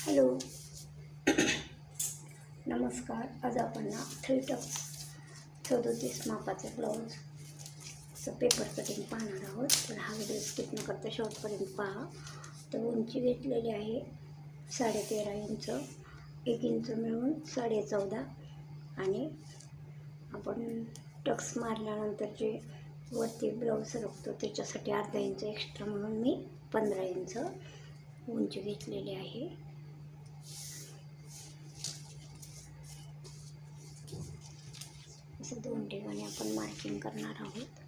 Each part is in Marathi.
हॅलो, नमस्कार. आज आपण ना 3 टक्स 37 मापाचे ब्लाऊजचं पेपर कटिंग पाहणार आहोत. तर हा व्हिडिओ स्किप न करता शेवटपर्यंत पहा. तर उंची घेतलेली आहे 13.5 इंच, 1 इंच मिळून 14.5 आणि आपण टक्स मारल्यानंतर जे वरती ब्लाऊज सरकतो त्याच्यासाठी अर्धा इंच एक्स्ट्रा म्हणून मी 15 इंच उंची घेतलेली आहे. असं 2 ठिकाणी आपण मार्किंग करणार आहोत.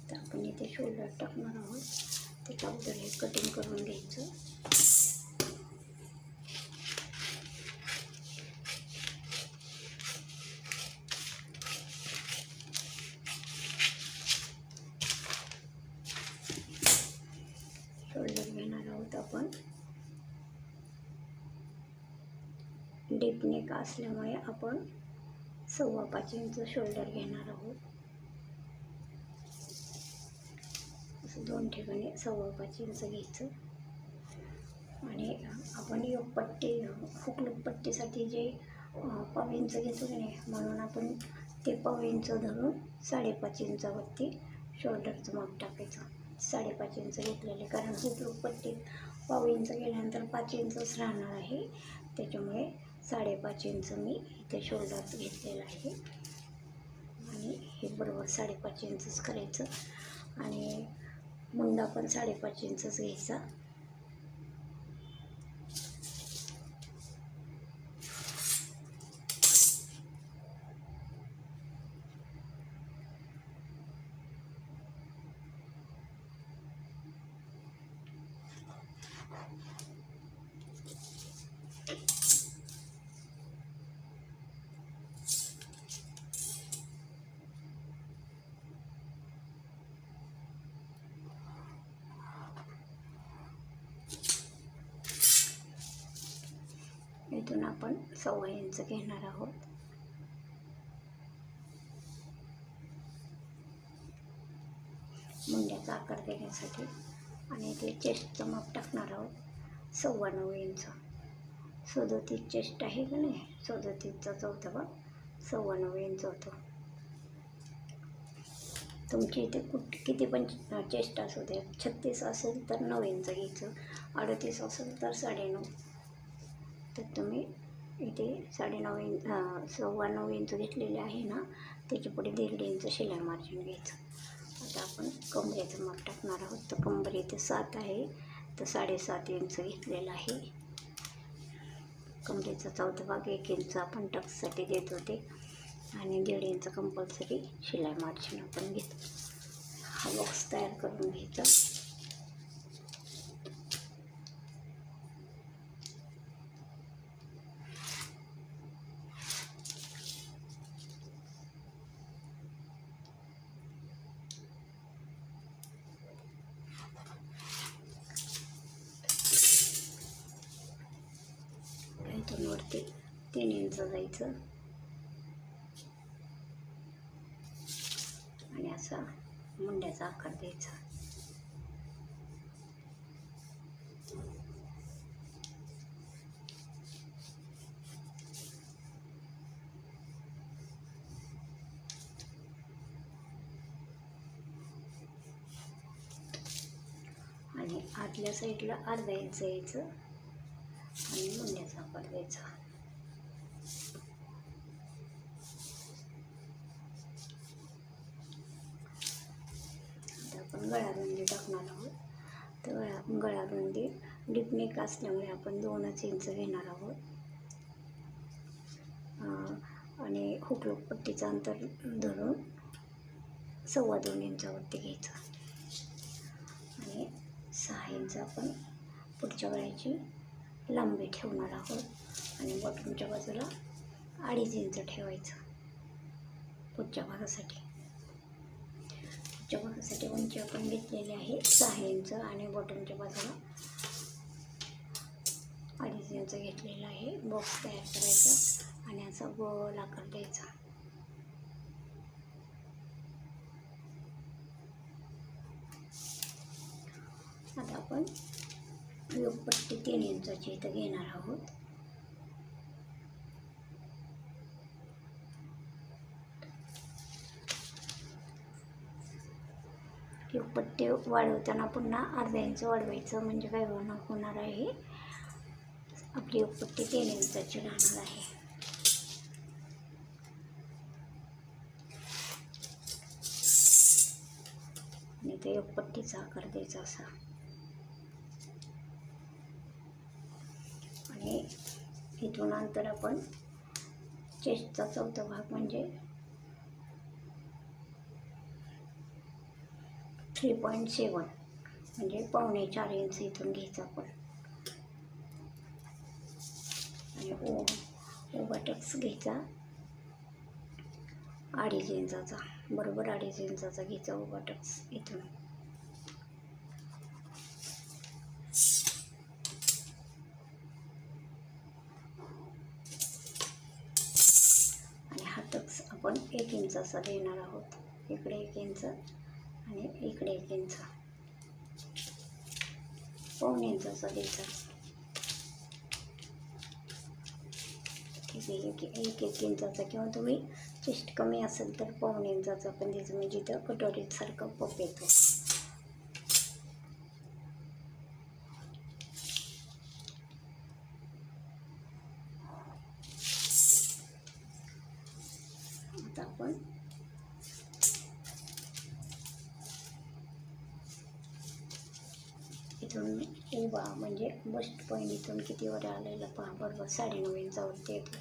तर आपण इथे शोल्डर टाकणार आहोत. त्याच्या अगोदर हे कटिंग करून घ्यायचं. शोल्डर घेणार आहोत आपण. डीप नेक असल्यामुळे आपण 5.25 इंच शोल्डर घेणार आहोत. असं 2 ठिकाणी 5.25 इंच घ्यायचं. आणि आपण योगपट्टी हुकलूक पट्टीसाठी जे 1.5 इंच घेतो की नाही, म्हणून आपण ते 1.5 इंच धरून 5.5 इंचावरती शोल्डरचं माप टाकायचं. 5.5 इंच घेतलेले, कारण हुकलूक पट्टीत 1.5 इंच गेल्यानंतर 5 इंचच राहणार आहे. त्याच्यामुळे 5.5 इंच मी इथे शोल्डर घेतलेलं आहे. आणि हे बरोबर 5.5 इंचच करायचं. आणि मुंडा पण 5.5 इंचच घ्यायचा. इथून आपण 1.25 इंच घेणार आहोत. मुंड्याचा आकार देण्यासाठी. आणि इथे चेस्टचं माप टाकणार आहोत 9.25 इंच. 37 चेस्ट आहे का नाही, 37चा 4था भाग 9.25 इंच होतो. तुमची इथे किती पण चेस्ट असू दे, 36 असेल तर 9 इंच घ्यायचं, 38 असेल तर 9.5. तर तुम्ही इथे 9.25 इंच घेतलेले आहे ना, त्याच्या पुढे 1.5 इंच शिलाई मार्जिन घ्यायचं. आता आपण कमरेचं माप टाकणार आहोत. तर कंबर इथे 7 आहे, तर 7.5 इंच घेतलेलं आहे. कमरेचा 4था भाग 1 इंच आपण टक्ससाठी देत होते आणि 1.5 इंच कंपल्सरी शिलाई मार्जिन आपण घेतो. हा बॉक्स तयार करून घ्यायचा. इथून वरती 3 इंच जायचं आणि असा मुंड्याचा आकार द्यायचा. आणि आतल्या साईडला अर्धा इंच यायचं आणि मुंड्याचा आकार द्यायचा. आता आपण गळारुंदी टाकणार आहोत. तर गळारुंदी डीप नेक असल्यामुळे आपण 2 इंच घेणार आहोत. आणि हुकलूक पट्टीचं अंतर धरून 2.25 इंचावरती घ्यायचं. आणि 6 इंच आपण पुढच्या गळ्याची लांबी ठेवणार आहोत. आणि बॉटमच्या बाजूला 2.5 इंच ठेवायचं पुढच्या भागासाठी. पृष्ठभागासाठी उंची आपण घेतलेली आहे 6 इंच आणि बॉटमच्या बाजूला 2.5 इंच घेतलेला आहे. बॉक्स तयार करायचा आणि असा गोल आकार द्यायचा. आता आपण योगपट्टी 3 इंचाची इथं घेणार आहोत. योगपट्टी वाढवताना पुन्हा अर्धा इंच वाढवायचं, म्हणजे काय होणार आहे, आपली योगपट्टी 3 इंचाची राहणार आहे. आणि ते योगपट्टीचा आकार द्यायचा असा. आणि इथून अंतर आपण चेस्टचा चौथा भाग म्हणजे 3.7 म्हणजे 3.25 इंच इथून घ्यायचं आपण. आणि उभा टक्स घ्यायचा 2.5 इंचाचा, बरोबर 2.5 इंचाचा घ्यायचा उभा टक्स इथून. आणि हा टक्स आपण 1 इंचाचा देणार आहोत. इकडे 1 इंच आणि इकडे 1 इंच, 1.25 इंचाचा द्यायचा. एक इंचाचा, किंवा तुम्ही चेस्ट कमी असेल तर 1.25 इंचाचा पण द्यायचं, म्हणजे इथं कटोरीसारखं पफ येतो. आता आपण इथून उभा म्हणजे बस्ट पॉईंट इथून किती वर आलेला पहा, बरोबर 9.5 इंचावरती येतो,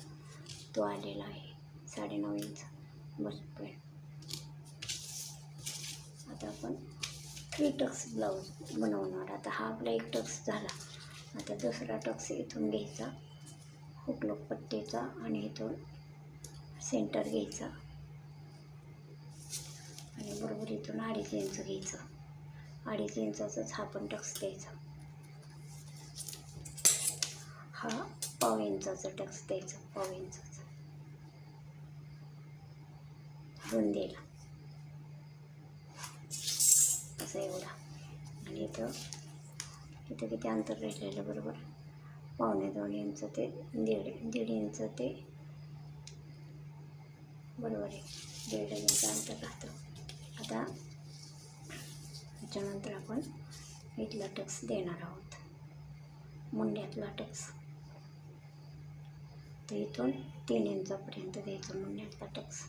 तो आलेला आहे 9.5 इंच बस्ट पॉईंट. आता आपण 3 टक्स ब्लाऊज बनवणार. आता हा आपला 1 टक्स झाला. आता दुसरा टक्स इथून घ्यायचा हुकलूक पट्टीचा आणि इथून सेंटर घ्यायचा आणि बरोबर इथून 2.5 इंच घ्यायचं. 2.5 इंचाचाच हा पण टक्स द्यायचा. हा 1.25 इंचाचा टक्स द्यायचा, 1.25 इंचाचा रुंदीला असं एवढा. आणि इथं किती अंतर राहिलेलं, बरोबर 1.25 इंच ते 1.5 इंच ते बरोबर आहे 1.5 इंच अंतर राहतं. आता त्याच्यानंतर आपण इथला टक्स देणार आहोत, मुंड्यातला टक्स. तर इथून 3 इंचापर्यंत द्यायचा मुंड्यातला टक्स.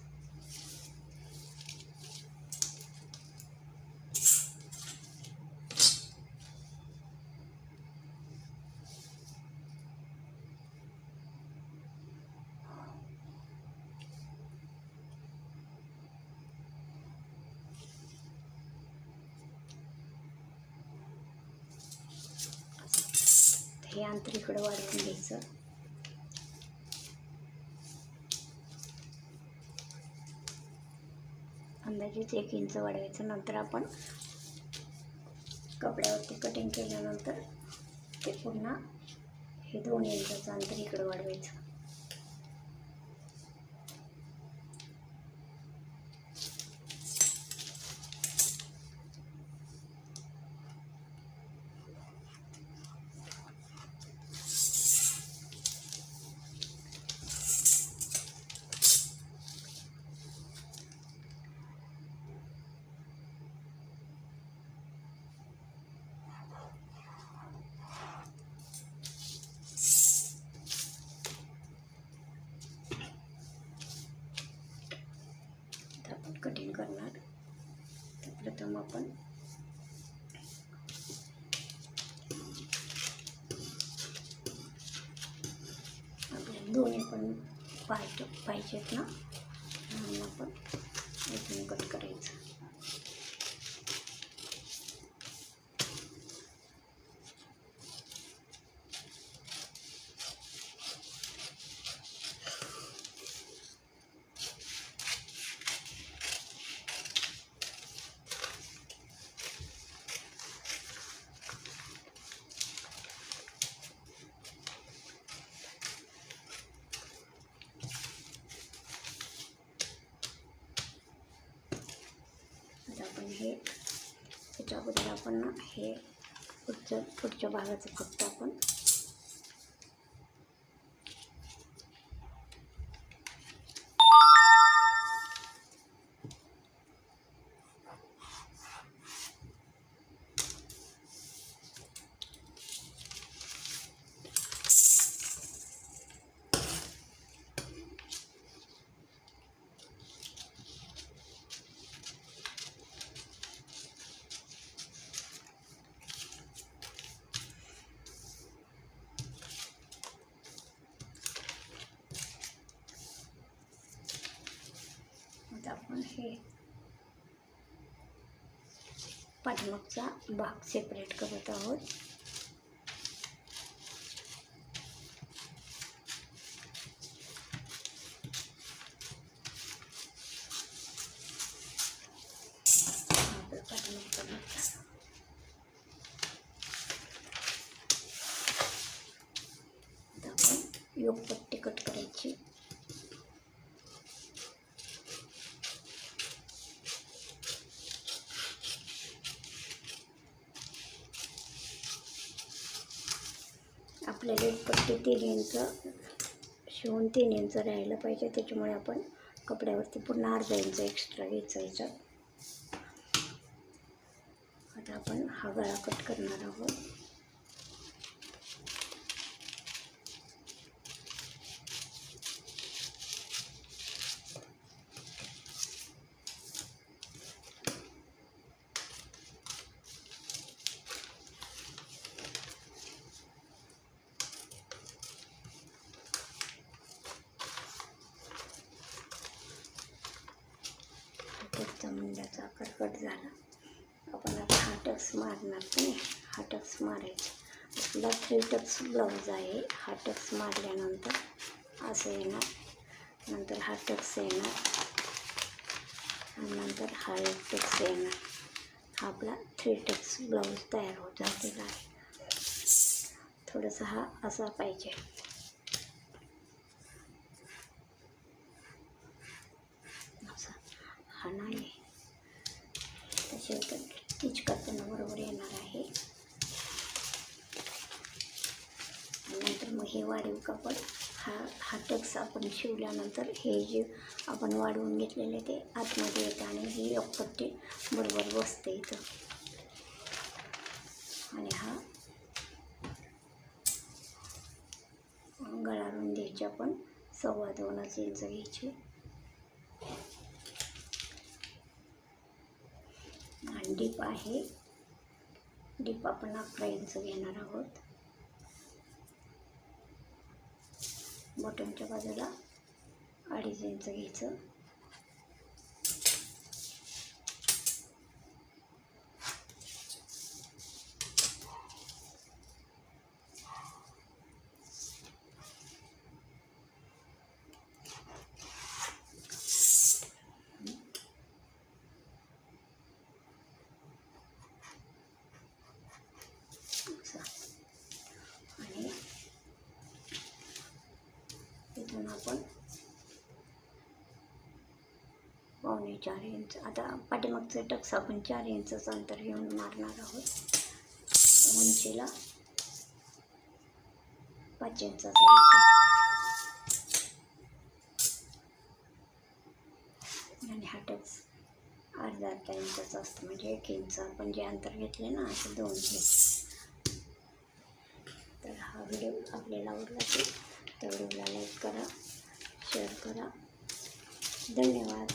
हे अंतर इकडं वाढवून घ्यायचं. अंदाजेच 1 इंच वाढवायचं. नंतर आपण कपड्यावरती कटिंग केल्यानंतर ते पुन्हा हे 2 इंचाचं अंतर इकडं वाढवायचं. आपण कटिंग करणार. तर प्रथम आपण आपल्याला दोन्ही पण पाहिजेत ना, म्हणून आपण इथून कट करायचं. त्याच्या अगोदर आपण हे पुढच्या भागाचं फक्त आपण आपण हे पाठीमागचा भाग सेपरेट करत आहोत. आपला पाठीमागचा भाग झाला. आता आपण योगपट्टी कट करायची. आपल्याला एक पट्टी 3 इंच शिवून 3 इंच राहायला पाहिजे, त्याच्यामुळे आपण कपड्यावरती पुन्हा अर्धा इंच एक्स्ट्रा घ्यायचा याच्यात. आता आपण हा गळा कट करणार आहोत. मुंड्याचा आकार कट झाला. आपण आता हा टक्स मारणार नाही, हा टक्स मारायचा. आपला 3 टक्स ब्लाऊज आहे. हा टक्स मारल्यानंतर असं येणार, नंतर हा टक्स येणार आणि नंतर हा एक टक्स येणार. हा आपला 3 टक्स ब्लाऊज तयार होत झालेला आहे. थोडंसं हा असा पाहिजे. हा नाही त्याच्यावर स्टिच करताना बरोबर येणार आहे. नंतर मग हे वाढीव कापड हा टक्स आपण शिवल्यानंतर हे जे आपण वाढवून घेतलेले ते आतमध्ये येतं आणि ही योगपट्टी बरोबर बसते इथं. आणि हा गळा रुंदीची आपण 2.25 इंच घ्यायची. आणि डीप आहे, डीप आपण 11 इंच घेणार आहोत. बॉटमच्या बाजूला 2.5 इंच घ्यायचं. आणि इथून आपण 4.25 इंच, आता पाठीमागचं टक्स आपण 4 इंचचं अंतर घेऊन मारणार आहोत. उंचीला 5 इंचाचा आणि हा टक्स अर्धा इंचाचा असतो, म्हणजे 1 इंच आपण जे अंतर घेतले ना असे 2 इंच. तर हा व्हिडिओ आपल्याला आवडला असेल तर व्हिडिओला लाईक करा, शेअर करा. धन्यवाद.